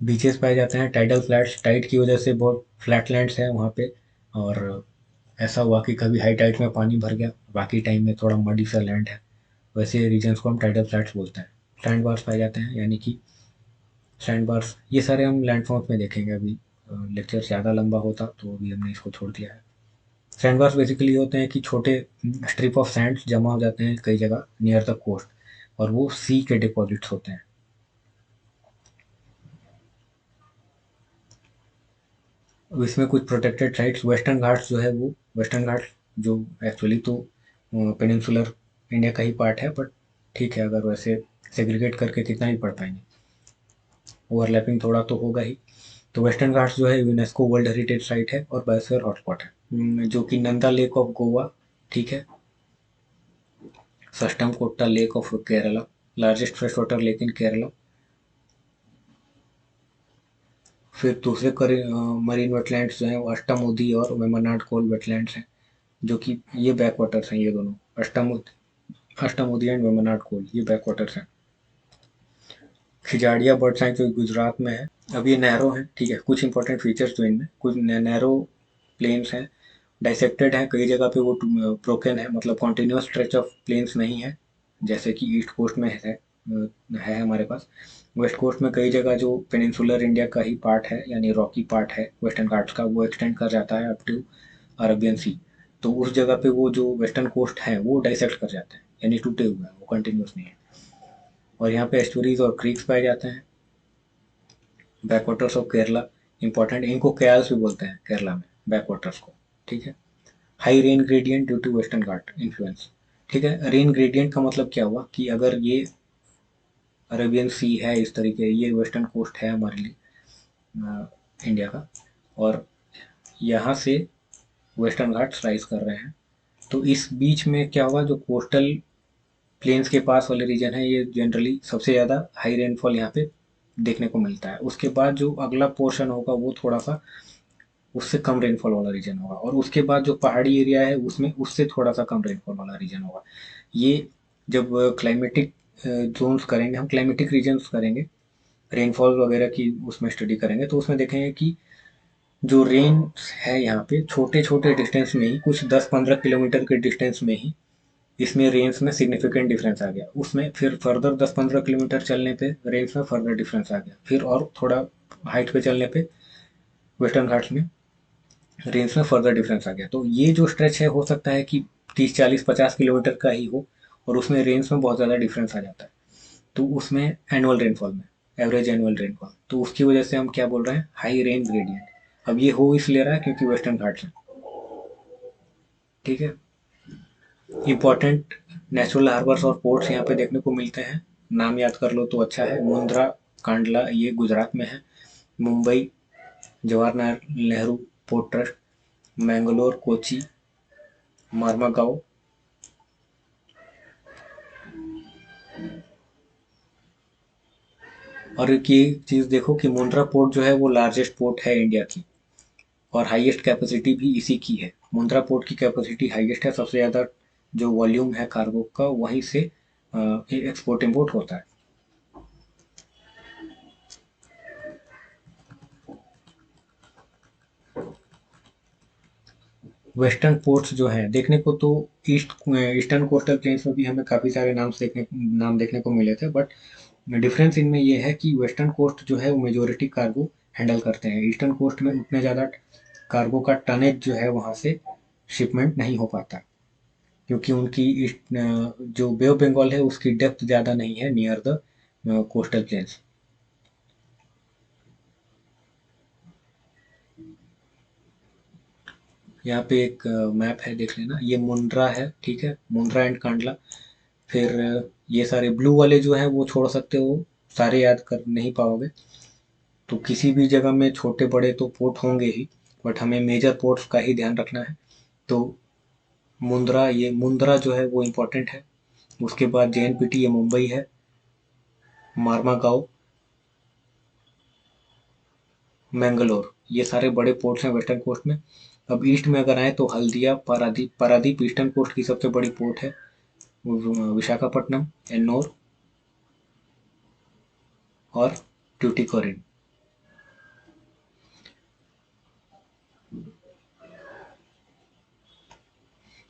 बीचेस पाए जाते हैं, टाइडल फ्लैट्स, टाइड की वजह से बहुत फ्लैटलैंड्स हैं वहाँ पे। और ऐसा हुआ कि कभी हाई टाइड में पानी भर गया, बाकी टाइम में थोड़ा मडी सा लैंड है, वैसे रीजन्स को हम टाइडल फ्लैट्स बोलते हैं। सैंड बार्स पाए जाते हैं, यानी कि सैंड बार्स, ये सारे हम लैंडफॉर्म्स में देखेंगे। अभी लेक्चर ज़्यादा लंबा होता तो अभी हमने इसको छोड़ दिया है। सैंड बार्स बेसिकली होते हैं कि छोटे स्ट्रिप ऑफ सैंड्स जमा हो जाते हैं कई जगह नियर द कोस्ट, और वो सी के डिपॉजिट्स होते हैं। अब इसमें कुछ प्रोटेक्टेड साइट्स, वेस्टर्न घाट्स जो है वो, वेस्टर्न घाट्स जो एक्चुअली तो पेनिनसुलर इंडिया का ही पार्ट है, बट ठीक है, अगर वैसे सेग्रीगेट करके कितना ही पढ़ पाएंगे, ओवरलैपिंग थोड़ा तो होगा ही। तो वेस्टर्न घाट्स जो है यूनेस्को वर्ल्ड हेरिटेज साइट है और बायोस्फीयर हॉटस्पॉट है। जो कि नंदा लेक ऑफ गोवा, ठीक है, Sasthamcotta lake of Kerala, largest fresh water lake in Kerala. फिर दूसरे मरीन वेटलैंड्स जो हैं वो अष्टामुदी और वेम्बनाड कोल वेटलैंड्स हैं, जो कि ये बैक वाटर्स हैं, ये दोनों अष्टामुदी एंड वेम्बनाड कोल, ये बैक वाटर्स हैं। खिजाड़िया बर्ड सेंचुरी गुजरात में है। अब ये नैरो है, ठीक है, कुछ इंपॉर्टेंट फीचर्स जो इनमें, कुछ नैरो प्लेन्स हैं, डाइसेक्टेड है कई जगह पे, वो ब्रोकन है, मतलब कॉन्टिन्यूस स्ट्रेच ऑफ प्लेन्स नहीं है जैसे कि ईस्ट कोस्ट में है हमारे पास। वेस्ट कोस्ट में कई जगह जो पेनिनसुलर इंडिया का ही पार्ट है, यानी रॉकी पार्ट है वेस्टर्न घाट्स का, वो एक्सटेंड कर जाता है अप टू अरबियन सी। तो उस जगह पे वो जो वेस्टर्न कोस्ट है वो डाइसेक्ट कर जाते हैं, यानी टूटे हुए हैं, वो कंटिन्यूस नहीं है। और यहाँ पे एस्टुरीज और क्रीक्स पाए जाते हैं। Back waters of Kerala important, इनको कयाल्स भी बोलते हैं केरला में, बैक वाटर्स को, ठीक है। High rain gradient due to Western Ghat influence, ठीक है। रेन ग्रेडियंट का मतलब क्या हुआ कि अगर ये अरेबियन सी है, इस तरीके ये वेस्टर्न कोस्ट है हमारे लिए इंडिया का, और यहाँ से वेस्टर्न घाट्स राइज कर रहे हैं, तो इस बीच में क्या हुआ, जो कोस्टल प्लेन्स के पास वाले रीजन है ये जनरली सबसे ज़्यादा हाई रेनफॉल यहाँ पे देखने को मिलता है। उसके बाद जो अगला पोर्शन होगा वो थोड़ा सा उससे कम रेनफॉल वाला रीजन होगा, और उसके बाद जो पहाड़ी एरिया है उसमें उससे थोड़ा सा कम रेनफॉल वाला रीजन होगा। ये जब क्लाइमेटिक जोन्स करेंगे हम, क्लाइमेटिक रीजन्स करेंगे, रेनफॉल वगैरह की उसमें स्टडी करेंगे, तो उसमें देखेंगे कि जो रेंज है यहाँ पे छोटे छोटे डिस्टेंस में ही, कुछ 10-15 किलोमीटर के डिस्टेंस में ही इसमें रेंज में सिग्निफिकेंट डिफरेंस आ गया। उसमें फिर फर्दर 10-15 किलोमीटर चलने पे रेंज में फर्दर डिफरेंस आ गया। फिर और थोड़ा हाइट पे चलने पे वेस्टर्न घाट्स में रेंज में फर्दर डिफरेंस आ गया। तो ये जो स्ट्रेच है हो सकता है कि 30-40-50 किलोमीटर का ही हो, और उसमें रेंज में बहुत ज़्यादा डिफरेंस आ जाता है। तो उसमें एनुअल रेनफॉल में एवरेज एनुअल रेनफॉल, तो उसकी वजह से हम क्या बोल रहे हैं, हाई रेन ग्रेडियंट। अब ये हो इसलिए रहा है क्योंकि वेस्टर्न घाट्स है। ठीक है। इम्पोर्टेंट नेचुरल हार्बर्स और पोर्ट्स यहाँ पे देखने को मिलते हैं। नाम याद कर लो तो अच्छा है। मुंद्रा, कांडला ये गुजरात में है। Mumbai Jawaharlal Nehru port trust, Mangalore, Kochi, Marmagao. और एक ये चीज़ देखो कि मुंद्रा पोर्ट जो है वो लार्जेस्ट पोर्ट है इंडिया की, और हाईएस्ट कैपेसिटी भी इसी की है। मुंद्रा पोर्ट की कैपेसिटी हाईएस्ट है, सबसे ज़्यादा जो वॉल्यूम है कार्गो का वहीं से एक्सपोर्ट इम्पोर्ट होता है। वेस्टर्न पोर्ट्स जो हैं देखने को तो ईस्टर्न कोस्टल प्लेन्स में भी हमें काफ़ी सारे नाम देखने को मिले थे, बट डिफरेंस इनमें ये है कि वेस्टर्न कोस्ट जो है वो मेजोरिटी कार्गो हैंडल करते हैं। ईस्टर्न कोस्ट में उतने ज़्यादा कार्गो का टनेज जो है वहाँ से शिपमेंट नहीं हो पाता, क्योंकि उनकी जो बे ऑफ बंगाल है उसकी डेप्थ ज़्यादा नहीं है नियर द कोस्टल प्लेन्स। यहाँ पे एक मैप है, देख लेना। ये मुंद्रा है, ठीक है, मुंद्रा एंड कांडला। फिर ये सारे ब्लू वाले जो हैं वो छोड़ सकते हो, सारे याद कर नहीं पाओगे। तो किसी भी जगह में छोटे बड़े तो पोर्ट होंगे ही, बट हमें मेजर पोर्ट्स का ही ध्यान रखना है। तो मुंद्रा, ये मुंद्रा जो है वो इम्पोर्टेंट है। उसके बाद जेएनपीटी, ये मुंबई है। मार्मागांव, मैंगलोर, ये सारे बड़े पोर्ट्स हैं वेस्टर्न कोस्ट में। अब ईस्ट में अगर आए तो हल्दिया, पारादीप। पारादीप ईस्टर्न कोस्ट की सबसे बड़ी पोर्ट है। विशाखापट्टनम, एन्नोर और ट्यूटिकोरिन।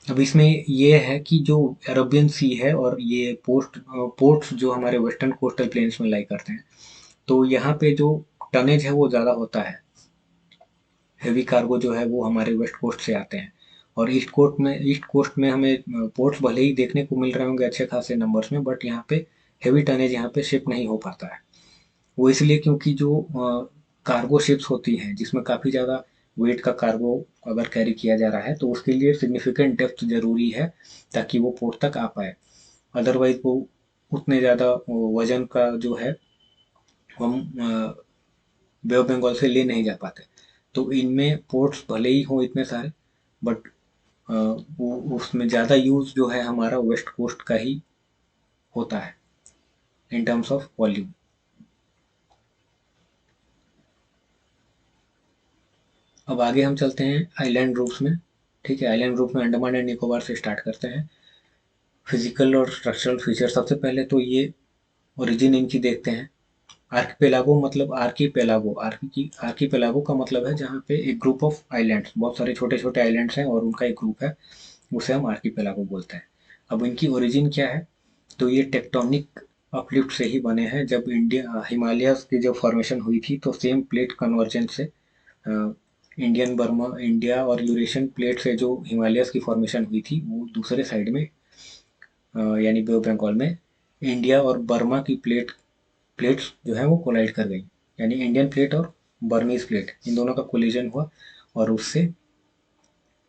अब इसमें ये है कि जो अरबियन सी है और ये पोर्ट्स जो हमारे वेस्टर्न कोस्टल प्लेन्स में लाई करते हैं, तो यहाँ पे जो टनेज है वो ज़्यादा होता है। हेवी कार्गो जो है वो हमारे वेस्ट कोस्ट से आते हैं। और ईस्ट कोस्ट में हमें पोर्ट्स भले ही देखने को मिल रहे होंगे अच्छे खासे नंबर्स में, बट यहाँ पे हेवी टनेज यहाँ पे शिप नहीं हो पाता है। वो इसलिए क्योंकि जो कार्गो शिप्स होती हैं जिसमें काफ़ी ज़्यादा वेट का कार्गो अगर कैरी किया जा रहा है, तो उसके लिए सिग्निफिकेंट डेप्थ ज़रूरी है ताकि वो पोर्ट तक आ पाए। अदरवाइज वो उतने ज़्यादा वजन का जो है हम बे ऑफ बंगाल से ले नहीं जा पाते। तो इनमें पोर्ट्स भले ही हों इतने सारे, बट वो उसमें ज़्यादा यूज़ जो है हमारा वेस्ट कोस्ट का ही होता है इन टर्म्स ऑफ वॉल्यूम। अब आगे हम चलते हैं आइलैंड ग्रुप्स में। ठीक है, आइलैंड ग्रुप में अंडमान एंड निकोबार से स्टार्ट करते हैं। फिजिकल और स्ट्रक्चरल फीचर, सबसे पहले तो ये ओरिजिन इनकी देखते हैं। आर्किपेलागो मतलब आर्कीपेलागो, आर्कीपेलागो का मतलब है जहाँ पे एक ग्रुप ऑफ आइलैंड्स, बहुत सारे छोटे छोटे आइलैंड्स हैं और उनका एक ग्रुप है, उसे हम आर्कीपेलागो बोलते हैं। अब इनकी ओरिजिन क्या है, तो ये टेक्टोनिक अपलिफ्ट से ही बने हैं। जब इंडिया हिमालयस की जब फॉर्मेशन हुई थी तो सेम प्लेट कन्वर्जेंस से इंडियन बर्मा, इंडिया और यूरेशियन प्लेट से जो हिमालयस की फॉर्मेशन हुई थी वो दूसरे साइड में यानी बे ऑफ बंगाल में इंडिया और बर्मा की प्लेट्स जो है वो कोलाइड कर गई। यानी इंडियन प्लेट और बर्मीज प्लेट, इन दोनों का कोलिजन हुआ और उससे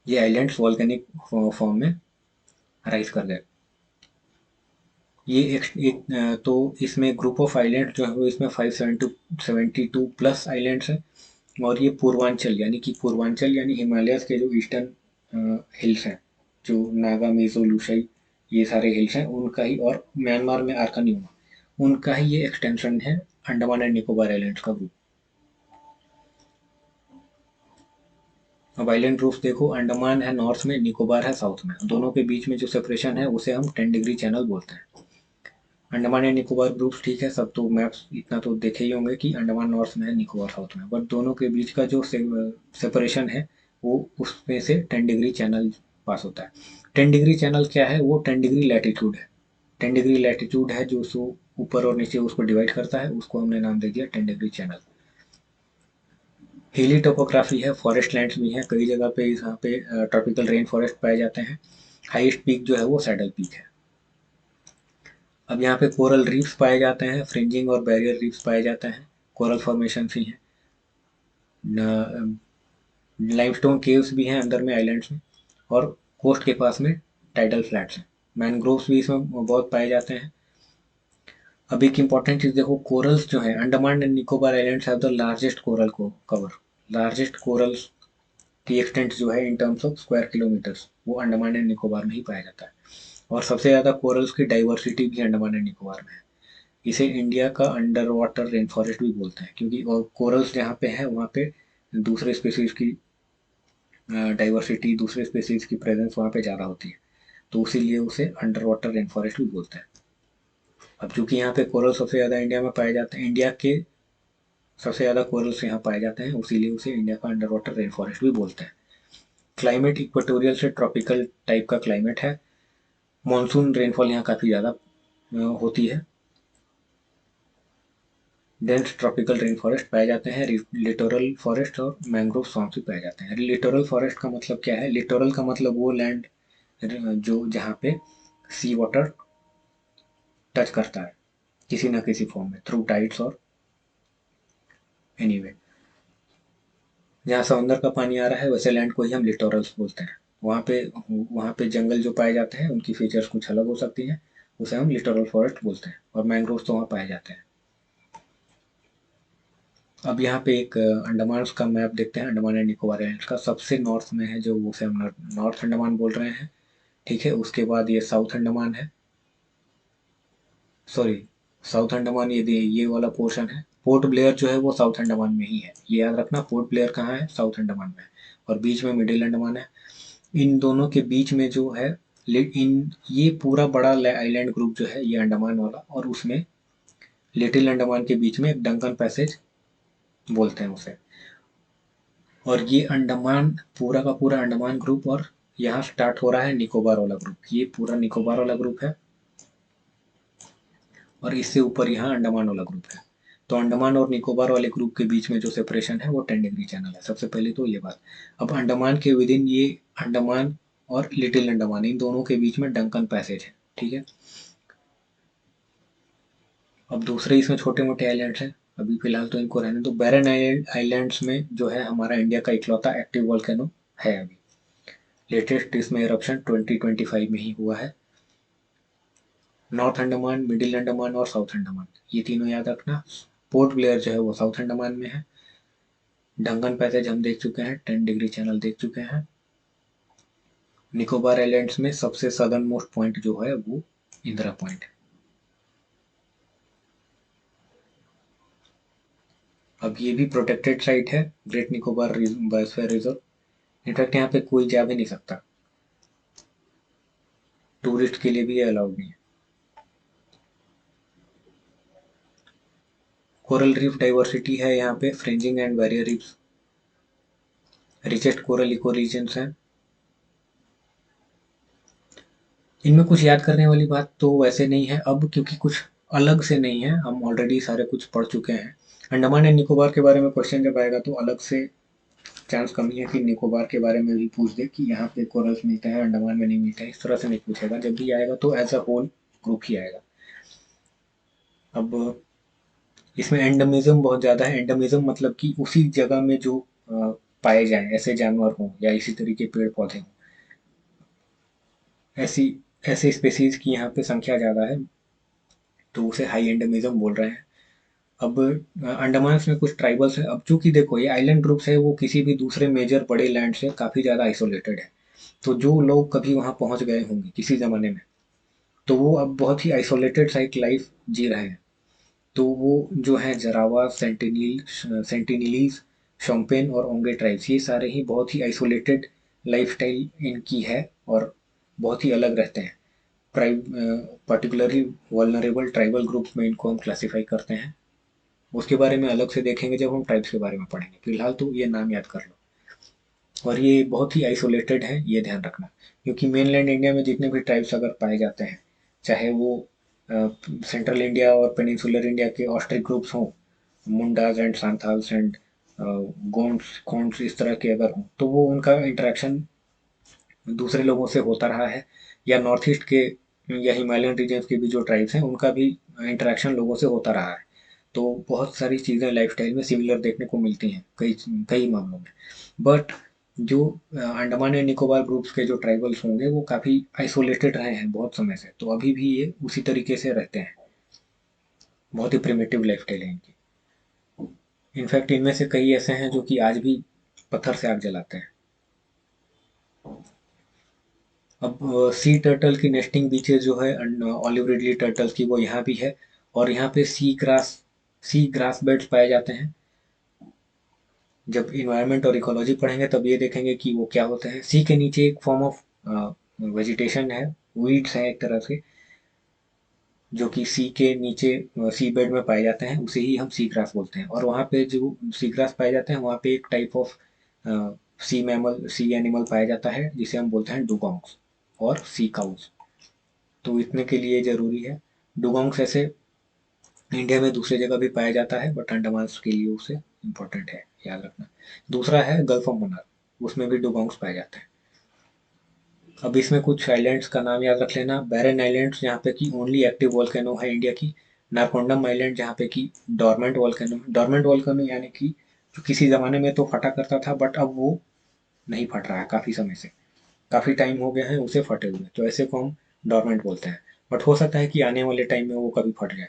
ये आइलैंड्स वॉल्केनिक फॉर्म में राइज कर गए। ये तो इसमें ग्रुप ऑफ आइलैंड जो है वो इसमें 572 प्लस आइलैंड्स हैं। और ये पूर्वांचल यानी हिमालयस के जो ईस्टर्न हिल्स हैं, जो नागा, मीज़ो, लुसाई, ये सारे हिल्स हैं उनका ही, और म्यांमार में आर्कान्यूमा, उनका ही ये एक्सटेंशन है अंडमान एंड निकोबार आइलैंड्स का ग्रुप। अब आइलैंड ग्रुप्स देखो, अंडमान है नॉर्थ में, निकोबार है साउथ में। दोनों के बीच में जो सेपरेशन है उसे हम 10 डिग्री चैनल बोलते हैं। अंडमान एंड निकोबार ग्रुप्स, ठीक है, सब तो मैप्स इतना तो देखे ही होंगे कि अंडमान नॉर्थ में है, निकोबार साउथ में, बट दोनों के बीच का जो सेपरेशन है वो उसमें से 10 डिग्री चैनल पास होता है। 10 डिग्री चैनल क्या है, वो 10 डिग्री लैटिट्यूड है। 10 डिग्री लैटिट्यूड है जो सो ऊपर और नीचे उसको डिवाइड करता है, उसको हमने नाम दे दिया 10 डिग्री चैनल। हिली टोपोग्राफी है, फॉरेस्ट लैंड्स भी हैं कई जगह पे, यहाँ पे ट्रॉपिकल रेन फॉरेस्ट पाए जाते हैं। हाईएस्ट पीक जो है वो सैडल पीक है। अब यहाँ पे कोरल रीफ्स पाए जाते हैं, फ्रिंजिंग और बैरियर रीफ्स पाए जाते हैं, कोरल फॉर्मेशन ही है। लाइमस्टोन केव्स भी हैं अंदर में आइलैंड्स में, और कोस्ट के पास में टाइडल फ्लैट्स हैं। मैनग्रोव्स भी इसमें बहुत पाए जाते हैं। अब एक इम्पॉर्टेंट चीज़ देखो, कोरल्स जो है, Andaman and Nicobar islands have the largest coral को कवर। लार्जेस्ट कोरल्स की एक्सटेंट जो है in terms of square kilometres, वो अंडमान एंड निकोबार में ही पाया जाता है। और सबसे ज़्यादा कोरल्स की डाइवर्सिटी भी अंडमान एंड निकोबार में है। इसे इंडिया का अंडर वाटर रेन फॉरेस्ट भी बोलते हैं, क्योंकि और कोरल्स जहाँ पे है वहाँ पे दूसरे स्पीसीज की डाइवर्सिटी, दूसरे स्पीसीज की प्रेजेंस वहाँ पे ज़्यादा होती है, तो इसीलिए उसे अंडर वाटर रेन फॉरेस्ट भी बोलते हैं। अब चूंकि यहाँ पे कोरल सबसे ज़्यादा इंडिया में पाए जाते हैं, इंडिया के सबसे ज़्यादा कोरल्स यहाँ पाए जाते हैं, इसीलिए उसे इंडिया का अंडर वाटर रेन फॉरेस्ट भी बोलते हैं। क्लाइमेट इक्वेटोरियल से ट्रॉपिकल टाइप का क्लाइमेट है। मानसून रेनफॉल यहाँ काफ़ी ज़्यादा होती है। डेंस ट्रॉपिकल रेन फॉरेस्ट पाए जाते हैं। लिटोरल फॉरेस्ट और मैंग्रोव स्वैम्प भी पाए जाते हैं। लिटोरल फॉरेस्ट का मतलब क्या है? लिटोरल का मतलब वो लैंड जो जहाँ पे सी वाटर टच करता है किसी ना किसी फॉर्म में, थ्रू टाइड्स और एनीवे, जहाँ समंदर का पानी आ रहा है वैसे लैंड को ही हम लिटोरल्स बोलते हैं। वहाँ पे जंगल जो पाए जाते हैं उनकी फीचर्स कुछ अलग हो सकती हैं, उसे हम लिटोरल फॉरेस्ट बोलते हैं, और मैंग्रोव्स तो वहाँ पाए जाते हैं। अब यहाँ पे एक अंडमान का मैप देखते हैं, अंडमान एंड निकोबार आइलैंड्स का। सबसे नॉर्थ में है जो, उसे हम नॉर्थ अंडमान बोल रहे हैं, ठीक है। उसके बाद ये साउथ अंडमान है, सॉरी, साउथ अंडमान ये वाला पोर्शन है। पोर्ट ब्लेयर जो है वो साउथ अंडमान में ही है, ये याद रखना। पोर्ट ब्लेयर कहाँ है? साउथ अंडमान में है। और बीच में मिडिल अंडमान है। इन दोनों के बीच में जो है, इन ये पूरा बड़ा आइलैंड ग्रुप जो है ये अंडमान वाला, और उसमें लिटिल अंडमान के बीच में एक डंकन पैसेज बोलते हैं उसे। और ये अंडमान, पूरा का पूरा अंडमान ग्रुप, और यहाँ स्टार्ट हो रहा है निकोबार वाला ग्रुप। ये पूरा निकोबार वाला ग्रुप है, और इससे ऊपर यहाँ अंडमान वाला ग्रुप है। तो अंडमान और निकोबार वाले ग्रुप के बीच में जो सेपरेशन है वो 10 डिग्री चैनल है। सबसे पहले तो ये बात। अब अंडमान के विद इन ये अंडमान और लिटिल अंडमान, इन दोनों के बीच में डंकन पैसेज है, ठीक है। अब दूसरे इसमें छोटे मोटे आइलैंड्स हैं, अभी फिलहाल तो इनको रहने दो। बैरन आइलैंड्स में जो है हमारा इंडिया का इकलौता एक्टिव वोल्केनो है अभी। लेटेस्ट इसमें इरप्शन 2025 में ही हुआ है। नॉर्थ अंडमान, मिडिल अंडमान और साउथ अंडमान, ये तीनों याद रखना। पोर्ट ब्लेयर जो है वो साउथ अंडमान में है। डंकन पैसेज हम देख चुके हैं, 10 डिग्री चैनल देख चुके हैं। निकोबार आइलैंड्स में सबसे सदर्न मोस्ट पॉइंट जो है वो इंदिरा पॉइंट है। अब ये भी प्रोटेक्टेड साइट है, great Nicobar biosphere reserve. In fact यहाँ पे कोई जा भी नहीं सकता, टूरिस्ट के लिए भी ये अलाउड नहीं है। कोरल रीफ डाइवर्सिटी है यहाँ पे, fringing and barrier reefs, richest coral eco regions हैं। इनमें कुछ याद करने वाली बात तो वैसे नहीं है अब, क्योंकि कुछ अलग से नहीं है, हम ऑलरेडी सारे कुछ पढ़ चुके हैं। अंडमान एंड निकोबार के बारे में क्वेश्चन जब आएगा तो अलग से चांस कम ही है कि निकोबार के बारे में भी पूछ दे कि यहाँ पे कोरल्स मिलते हैं अंडमान में नहीं मिलते हैं, इस तरह से नहीं पूछेगा। जब भी आएगा तो एज अ होल ग्रुप ही आएगा। अब इसमें एंडमिज्म बहुत ज़्यादा है। एंडमिज्म मतलब कि उसी जगह में जो पाए जाएं, ऐसे जानवर हों या इसी तरीके पेड़ पौधे हों, ऐसी ऐसे स्पेसीज की यहाँ पे संख्या ज़्यादा है, तो उसे हाई एंडमिज्म बोल रहे हैं। अब अंडमान में कुछ ट्राइबल्स है। अब चूंकि देखो ये आइलैंड ग्रुप्स है, वो किसी भी दूसरे मेजर बड़े लैंड से काफ़ी ज़्यादा आइसोलेटेड है। तो जो लोग कभी वहाँ पहुँच गए होंगे किसी ज़माने में, तो वो अब बहुत ही आइसोलेटेड सा एक लाइफ जी रहे हैं। तो वो जो है जरावा, सेंटिनीलीज, शोम्पेन और ओंगे ट्राइब्स, ये सारे ही बहुत ही आइसोलेटेड लाइफस्टाइल इनकी है, और बहुत ही अलग रहते हैं। Tribe particularly vulnerable tribal groups में इनको हम क्लासीफाई करते हैं। उसके बारे में अलग से देखेंगे जब हम ट्राइब्स के बारे में पढ़ेंगे, फिलहाल तो ये नाम याद कर लो। और ये बहुत ही आइसोलेटेड है, ये ध्यान रखना। क्योंकि मेनलैंड इंडिया में जितने भी ट्राइब्स अगर पाए जाते हैं, चाहे वो सेंट्रल इंडिया और पेनिनसुलर इंडिया के ऑस्ट्रिक ग्रुप्स हों, मुंडाज एंड सांथाल्स एंड गोंड्स खोंड्स इस तरह के अगर हों, तो वो उनका इंटरेक्शन दूसरे लोगों से होता रहा है। या नॉर्थ ईस्ट के या हिमालयन रीजन्स के भी जो ट्राइब्स हैं, उनका भी इंटरेक्शन लोगों से होता रहा है। तो बहुत सारी चीज़ें लाइफस्टाइल में सिमिलर देखने को मिलती हैं कई कई मामलों में। बट जो अंडमान एंड निकोबार ग्रुप्स के जो ट्राइबल्स होंगे, वो काफ़ी आइसोलेटेड रहे हैं बहुत समय से, तो अभी भी ये उसी तरीके से रहते हैं। बहुत ही प्रिमिटिव लाइफस्टाइल है इनकी। इनफैक्ट इनमें से कई ऐसे हैं जो कि आज भी पत्थर से आग जलाते हैं। अब सी टर्टल की नेस्टिंग बीचेस जो है ऑलिव रिडली टर्टल्स की, वो यहाँ भी है। और यहाँ पे सी ग्रास बेड्स पाए जाते हैं। जब इन्वायरमेंट और इकोलॉजी पढ़ेंगे तब ये देखेंगे कि वो क्या होते हैं। सी के नीचे एक फॉर्म ऑफ वेजिटेशन है, वीड्स है एक तरह से, जो कि सी के नीचे सी बेड में पाए जाते हैं, उसे ही हम सी ग्रास बोलते हैं। और वहाँ पे जो सी ग्रास पाए जाते हैं, वहाँ पे एक टाइप ऑफ सी एनिमल पाया जाता है, जिसे हम बोलते हैं डुगोंग्स और सी काउस। तो इतने के लिए ज़रूरी है। डुगोंग्स ऐसे इंडिया में दूसरी जगह भी पाया जाता है, बट अंडमान के लिए उसे इम्पोर्टेंट है, याद रखना। दूसरा है गल्फ ऑफ मन्नार, उसमें भी डुगोंग्स पाए जाते हैं। अब इसमें कुछ आइलैंड्स का नाम याद रख लेना। बैरन आइलैंड्स, जहाँ पे कि ओनली एक्टिव वॉल्केनो है इंडिया की। नारकोंडम आइलैंड, जहाँ पे कि डॉर्मेंट वॉल्केनो है। डॉर्मेंट वॉल्केनो यानी कि जो किसी ज़माने में तो फटा करता था, बट अब वो नहीं फट रहा है काफ़ी समय से। काफ़ी टाइम हो गया है उसे फटे हुए, तो ऐसे को हम डॉर्मेंट बोलते हैं। बट हो सकता है कि आने वाले टाइम में वो कभी फट जाए,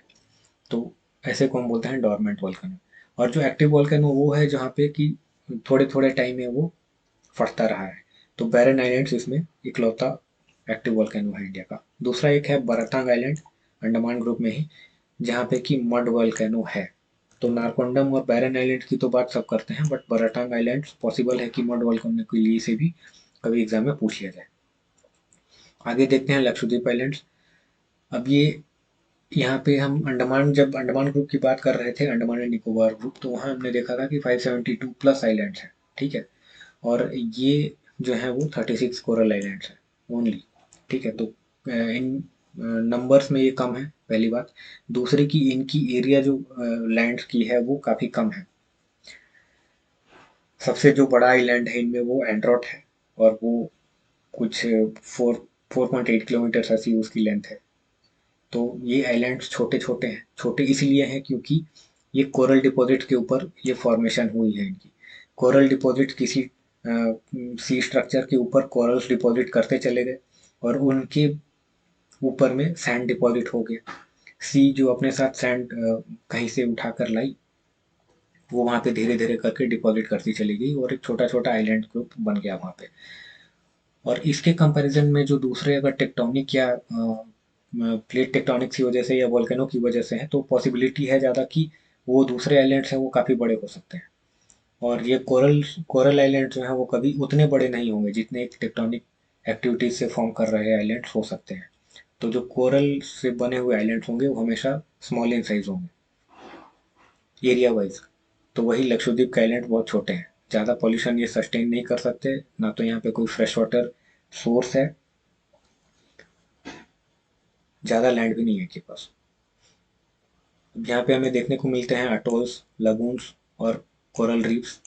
तो ऐसे को हम बोलते हैं डॉर्मेंट वॉल्केनो। और जो एक्टिव वॉल्केनो वो है जहाँ पे कि थोड़े थोड़े टाइम में वो फटता रहा है। तो बैरन आइलैंड्स इसमें इकलौता एक्टिव वॉल्केनो है इंडिया का। दूसरा एक है बराटांग आइलैंड, अंडमान ग्रुप में ही, जहाँ पे कि मड वॉल्केनो है। तो नारकोंडम और बैरन आइलैंड की तो बात सब करते हैं, बट बराटांग आइलैंड पॉसिबल है कि मड वॉल्केनो के लिए से भी कभी एग्जाम में पूछ लिया जाए। आगे देखते हैं लक्षद्वीप आइलैंड्स। अब ये यहाँ पे हम जब अंडमान ग्रुप की बात कर रहे थे, अंडमान एंड निकोबार ग्रुप, तो वहाँ हमने देखा था कि 572 प्लस आइलैंड्स हैं, ठीक है। और ये जो है वो 36 कोरल आइलैंड्स हैं ओनली, ठीक है। तो इन नंबर्स में ये कम है, पहली बात। दूसरी की इनकी एरिया जो लैंड की है वो काफ़ी कम है। सबसे जो बड़ा आइलैंड है इनमें वो एंड्रोट है, और वो कुछ 4.8 किलोमीटर ऐसी उसकी लेंथ है। तो ये आइलैंड्स छोटे छोटे हैं। छोटे इसलिए हैं क्योंकि ये कोरल डिपॉजिट के ऊपर ये फॉर्मेशन हुई है इनकी। कोरल डिपॉजिट किसी सी स्ट्रक्चर के ऊपर कोरल्स डिपॉजिट करते चले गए, और उनके ऊपर में सैंड डिपॉजिट हो गया। सी जो अपने साथ सैंड कहीं से उठा कर लाई, वो वहाँ पे धीरे धीरे करके डिपॉजिट करती चली गई, और एक छोटा छोटा आइलैंड ग्रुप बन गया वहाँ पे। और इसके कंपैरिजन में जो दूसरे अगर टेक्टोनिक या प्लेट टेक्टोनिक्स की वजह से या वोल्केनो की वजह से है, तो पॉसिबिलिटी है ज़्यादा कि वो दूसरे आइलैंड्स हैं वो काफ़ी बड़े हो सकते हैं। और ये कोरल आइलैंड जो है वो कभी उतने बड़े नहीं होंगे जितने एक टेक्टोनिक एक्टिविटीज से फॉर्म कर रहे आइलैंड्स हो सकते हैं। तो जो कोरल से बने हुए आइलैंड्स होंगे वो हमेशा स्मॉल इन साइज होंगे एरिया वाइज। तो वही लक्षद्वीप के आइलैंड बहुत छोटे हैं, ज़्यादा पॉल्यूशन ये सस्टेन नहीं कर सकते, ना तो यहाँ पे कोई फ्रेश वाटर सोर्स है, ज़्यादा लैंड भी नहीं है इनके पास। यहाँ पे हमें देखने को मिलते हैं अटोल्स, लगून्स और कोरल रीफ्स।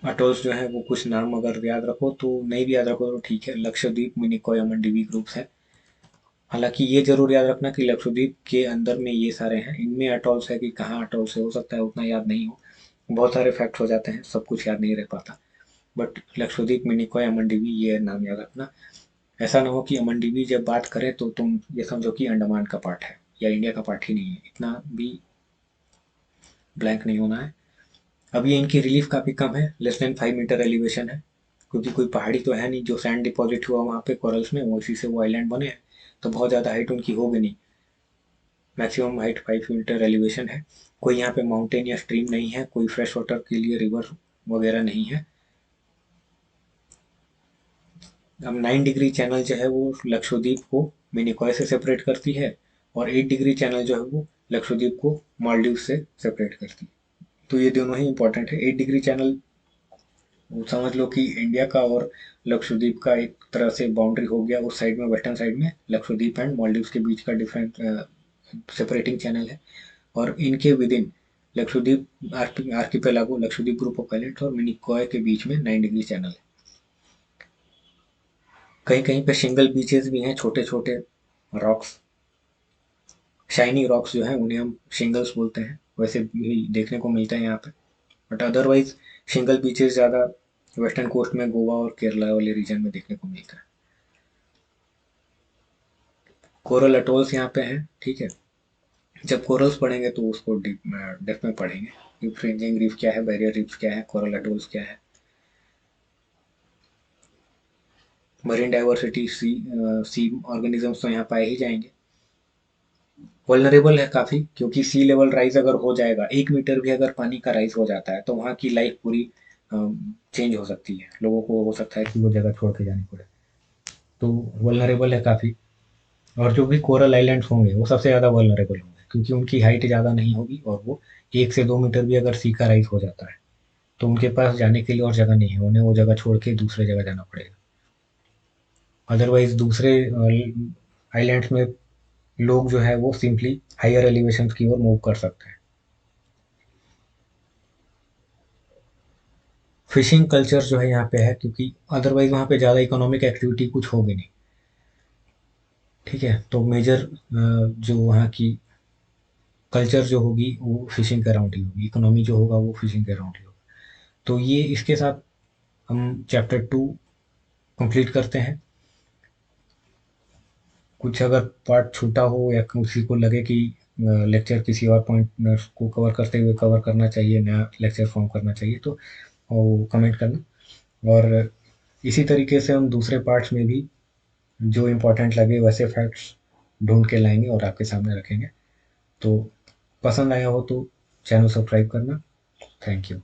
अटोल्स जो है वो कुछ नाम अगर याद रखो तो, नहीं भी याद रखो तो ठीक है। लक्षद्वीप, मिनिकॉय, अमनदीवी ग्रुप्स है। हालांकि ये जरूर याद रखना कि लक्षद्वीप के अंदर में ये सारे हैं, इनमें अटोल्स है कि कहाँ अटोल्स है, हो सकता है उतना याद नहीं हो। बहुत सारे फैक्ट हो जाते हैं, सब कुछ याद नहीं रह पाता। बट लक्षद्वीप, मिनिकॉय, अमनदीवी ये नाम याद रखना। ऐसा ना हो कि अमनदीवी जब बात करें तो तुम ये समझो कि अंडमान का पार्ट है या इंडिया का पार्ट ही नहीं है, इतना भी ब्लैंक नहीं होना है। अब ये इनकी रिलीफ काफ़ी कम है, लेस देन 5 मीटर एलिवेशन है, क्योंकि कोई पहाड़ी तो है नहीं जो सैंड डिपॉजिट हुआ वहाँ पे कोरल्स में, वो इसी से वो आइलैंड बने हैं। तो बहुत ज़्यादा हाइट उनकी होगी नहीं, मैक्सिमम हाइट 5 मीटर एलिवेशन है। कोई यहाँ पे माउंटेन या स्ट्रीम नहीं है, कोई फ्रेश वाटर के लिए रिवर वगैरह नहीं है। अब 9 डिग्री चैनल जो है वो लक्षद्वीप को मिनिकॉय से सेपरेट करती है, और 8 डिग्री चैनल जो है वो लक्षद्वीप को मालदीव से सेपरेट करती है। तो ये दोनों ही इंपॉर्टेंट है। 8 डिग्री चैनल समझ लो कि इंडिया का और लक्षद्वीप का एक तरह से बाउंड्री हो गया। उस साइड में, वेस्टर्न साइड में लक्षद्वीप एंड मालदीव्स के बीच का डिफरेंट सेपरेटिंग चैनल है। और इनके with in Lakshadweep archipelago, Lakshadweep group of islands और मिनिकॉय के बीच में 9 डिग्री चैनल है। कहीं कहीं पे सिंगल बीचेस भी हैं, छोटे छोटे रॉक्स, शाइनी रॉक्स जो हैं उन्हें हम शिंगल्स बोलते हैं, वैसे भी देखने को मिलते हैं यहाँ पे। बट अदरवाइज सिंगल बीचेस ज़्यादा वेस्टर्न कोस्ट में गोवा और केरला वाले रीजन में देखने को मिलता है। कोरल अटोल्स यहाँ पे हैं, ठीक है। जब कोरल्स पढ़ेंगे तो उसको डेप्थ में पढ़ेंगे कि फ्रिंजिंग रीफ क्या है, बैरियर रीफ क्या है, कोरल अटोल्स क्या है। मरीन डाइवर्सिटी, सी ऑर्गेनिजम्स तो यहाँ पाए ही जाएंगे। वल्नरेबल है काफ़ी, क्योंकि सी लेवल राइज अगर हो जाएगा, 1 मीटर भी अगर पानी का राइज हो जाता है तो वहाँ की लाइफ पूरी चेंज हो सकती है। लोगों को हो सकता है कि वो जगह छोड़ के जानी पड़े। तो वल्नरेबल है काफ़ी। और जो भी कोरल आइलैंड्स होंगे वो सबसे ज़्यादा वल्नरेबल होंगे, क्योंकि उनकी हाइट ज़्यादा नहीं होगी और वो 1 से 2 मीटर भी अगर सी का राइज हो जाता है तो उनके पास जाने के लिए और जगह नहीं है, उन्हें वो जगह छोड़ के दूसरे जगह जाना पड़ेगा। अदरवाइज दूसरे आइलैंड्स में लोग जो है वो सिंपली हायर एलिवेशन की ओर मूव कर सकते हैं। फिशिंग कल्चर जो है यहाँ पे है, क्योंकि अदरवाइज वहाँ पे ज़्यादा इकोनॉमिक एक्टिविटी कुछ होगी नहीं, ठीक है। तो मेजर जो वहाँ की कल्चर जो होगी वो फिशिंग के अराउंड ही होगी, इकोनॉमी जो होगा वो फिशिंग के अराउंड ही होगा। तो ये इसके साथ हम चैप्टर 2 कंप्लीट करते हैं। कुछ अगर पार्ट छूटा हो या किसी को लगे कि लेक्चर किसी और पॉइंट को कवर करते हुए कवर करना चाहिए, नया लेक्चर फॉर्म करना चाहिए, तो वो कमेंट करना। और इसी तरीके से हम दूसरे पार्ट्स में भी जो इम्पोर्टेंट लगे वैसे फैक्ट्स ढूंढ के लाएंगे और आपके सामने रखेंगे। तो पसंद आया हो तो चैनल सब्सक्राइब करना। Thank you.